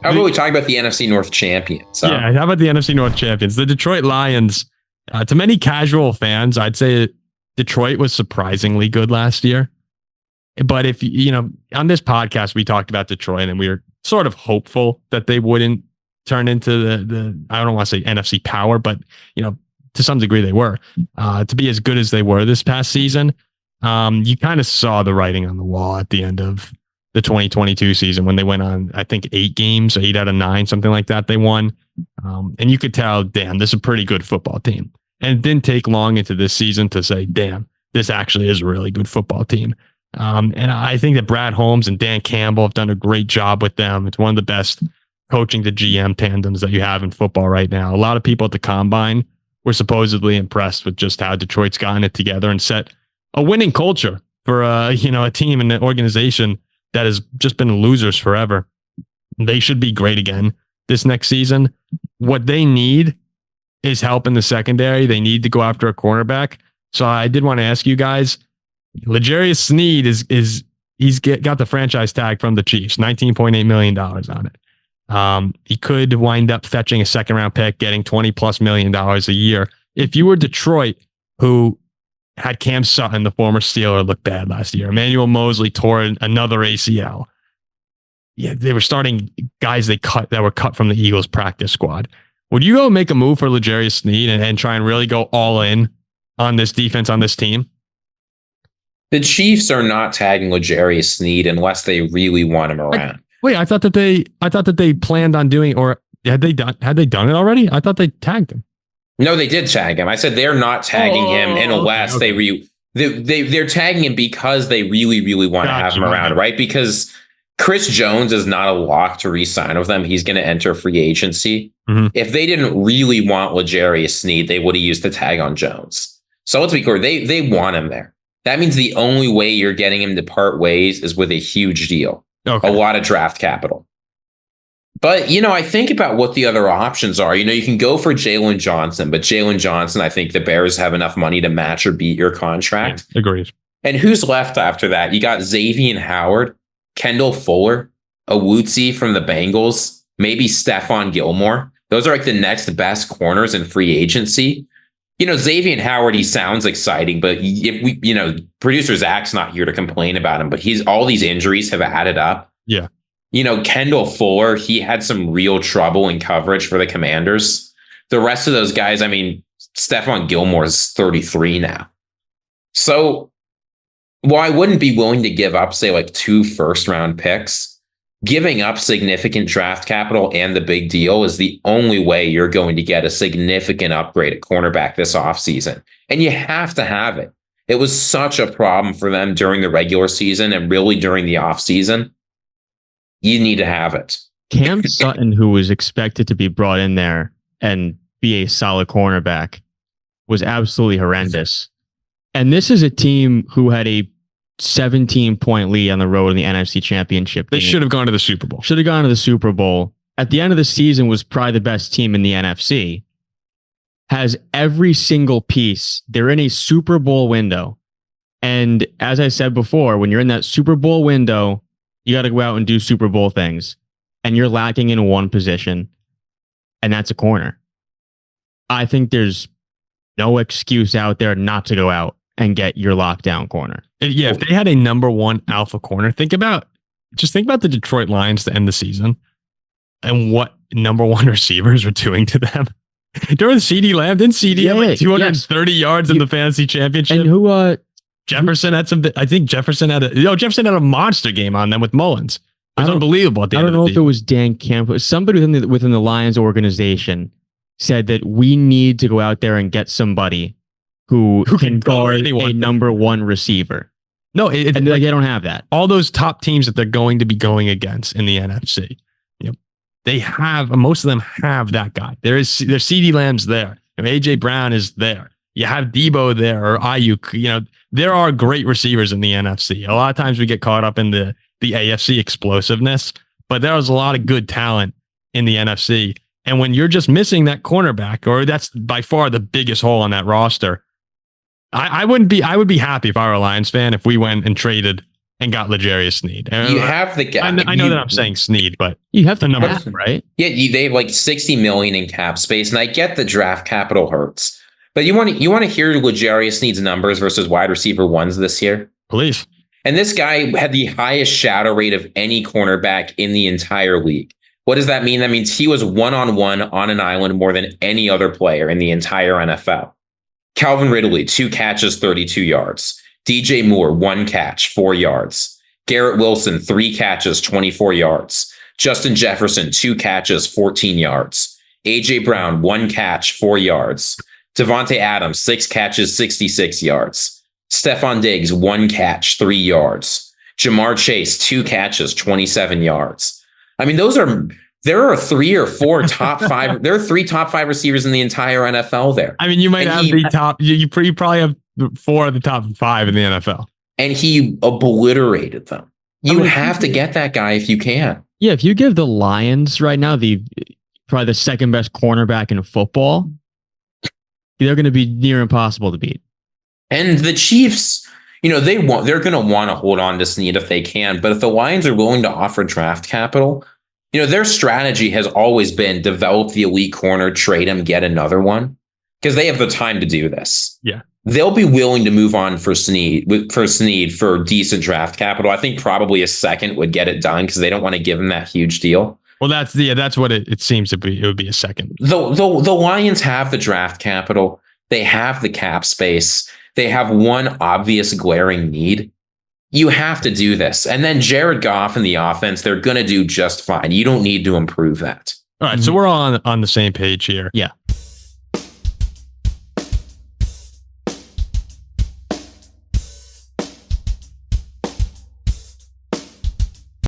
How about we talk about the NFC North champions? Yeah, how about the NFC North champions? The Detroit Lions. To many casual fans, I'd say Detroit was surprisingly good last year. But if on this podcast, we talked about Detroit and we were sort of hopeful that they wouldn't turn into the I don't want to say NFC power, but to some degree they were to be as good as they were this past season. You kind of saw the writing on the wall at the end of the 2022 season when they went on, I think 8 games, 8 out of 9, something like that. They won. And you could tell, damn, this is a pretty good football team. And it didn't take long into this season to say, damn, this actually is a really good football team. And I think that Brad Holmes and Dan Campbell have done a great job with them. It's one of the best coaching to GM tandems that you have in football right now. A lot of people at the Combine were supposedly impressed with just how Detroit's gotten it together and set a winning culture for a team and an organization that has just been losers forever. They should be great again this next season. What they need is help in the secondary. They need to go after a cornerback. So I did want to ask you guys, L'Jarius Sneed he's got the franchise tag from the Chiefs, $19.8 million on it. He could wind up fetching a second round pick, getting $20+ million a year. If you were Detroit, who had Cam Sutton, the former Steeler, look bad last year, Emmanuel Mosley tore another ACL. Yeah, they were starting guys that were cut from the Eagles practice squad. Would you go make a move for L'Jarius Sneed and try and really go all in on this defense, on this team? The Chiefs are not tagging L'Jarius Sneed unless they really want him around. Wait, I thought that they planned on doing, or had they done it already? I thought they tagged him. No, they did tag him. I said they're not tagging him unless they're tagging him because they really, really want to have him around, right? Because Chris Jones is not a lock to re-sign with them. He's going to enter free agency. Mm-hmm. If they didn't really want L'Jarius Sneed, they would have used the tag on Jones. So let's be clear, they want him there. That means the only way you're getting him to part ways is with a huge deal, a lot of draft capital. But, I think about what the other options are. You can go for Jalen Johnson, but Jalen Johnson, I think the Bears have enough money to match or beat your contract. Yeah, agreed. And who's left after that? You got Xavier Howard, Kendall Fuller, Awuzie from the Bengals, maybe Stephon Gilmore. Those are like the next best corners in free agency. Xavier Howard, he sounds exciting, but if we, producer Zach's not here to complain about him, but all these injuries have added up. Yeah. Kendall Fuller, he had some real trouble in coverage for the Commanders. The rest of those guys, Stephon Gilmore is 33 now. So while I wouldn't be willing to give up, say, like 2 first-round picks, giving up significant draft capital and the big deal is the only way you're going to get a significant upgrade at cornerback this offseason. And you have to have it. It was such a problem for them during the regular season and really during the offseason. You need to have it. Cam Sutton, who was expected to be brought in there and be a solid cornerback, was absolutely horrendous. And this is a team who had a 17-point lead on the road in the NFC Championship. They should have gone to the Super Bowl. Should have gone to the Super Bowl. At the end of the season, was probably the best team in the NFC. Has every single piece. They're in a Super Bowl window. And as I said before, when you're in that Super Bowl window, you got to go out and do Super Bowl things. And you're lacking in one position. And that's a corner. I think there's no excuse out there not to go out and get your lockdown corner. Yeah, if they had a number 1 alpha corner, think about the Detroit Lions to end the season and what number 1 receivers were doing to them. During CeeDee Lamb, didn't CeeDee have like 230 yards in the fantasy championship? And who Jefferson had some. I think Jefferson had a monster game on them with Mullins. It was unbelievable. At the end I don't know if it was Dan Campbell. Somebody within the Lions organization said that we need to go out there and get somebody who can guard a number 1 receiver. No, they don't have that. All those top teams that they're going to be going against in the NFC, they have, most of them have that guy. There's CeeDee Lamb's there. AJ Brown is there. You have Debo there or Ayuk. There are great receivers in the NFC. A lot of times we get caught up in the AFC explosiveness, but there was a lot of good talent in the NFC. And when you're just missing that cornerback, or that's by far the biggest hole on that roster, I would be happy if I were a Lions fan if we went and traded and got L'Jarius Sneed. You have the gap. I know that I'm saying Sneed, but you have the number, right? Yeah, they have like $60 million in cap space, and I get the draft capital hurts. But you want to hear L'Jarius Sneed's numbers versus wide receiver ones this year? Please. And this guy had the highest shadow rate of any cornerback in the entire league. What does that mean? That means he was one-on-one on an island more than any other player in the entire NFL. Calvin Ridley, 2 catches, 32 yards. DJ Moore, 1 catch, 4 yards. Garrett Wilson, 3 catches, 24 yards. Justin Jefferson, 2 catches, 14 yards. AJ Brown, 1 catch, 4 yards. Devontae Adams, 6 catches, 66 yards. Stephon Diggs, 1 catch, 3 yards. Jamar Chase, 2 catches, 27 yards. I mean, there are 3 or 4 top 5. There are 3 top 5 receivers in the entire NFL there. I mean, you might have the top. You probably have 4 of the top 5 in the NFL. And he obliterated them. You have to get that guy if you can. Yeah, if you give the Lions right now probably the second best cornerback in football, they're going to be near impossible to beat. And the Chiefs, they're going to want to hold on to Sneed if they can. But if the Lions are willing to offer draft capital, their strategy has always been develop the elite corner, trade him, get another one, because they have the time to do this. Yeah. They'll be willing to move on for Sneed for decent draft capital. I think probably a second would get it done because they don't want to give him that huge deal. Well, that's what it seems to be. It would be a second. The Lions have the draft capital. They have the cap space. They have one obvious glaring need. You have to do this. And then Jared Goff and the offense, they're going to do just fine. You don't need to improve that. All right. So we're all on the same page here. Yeah.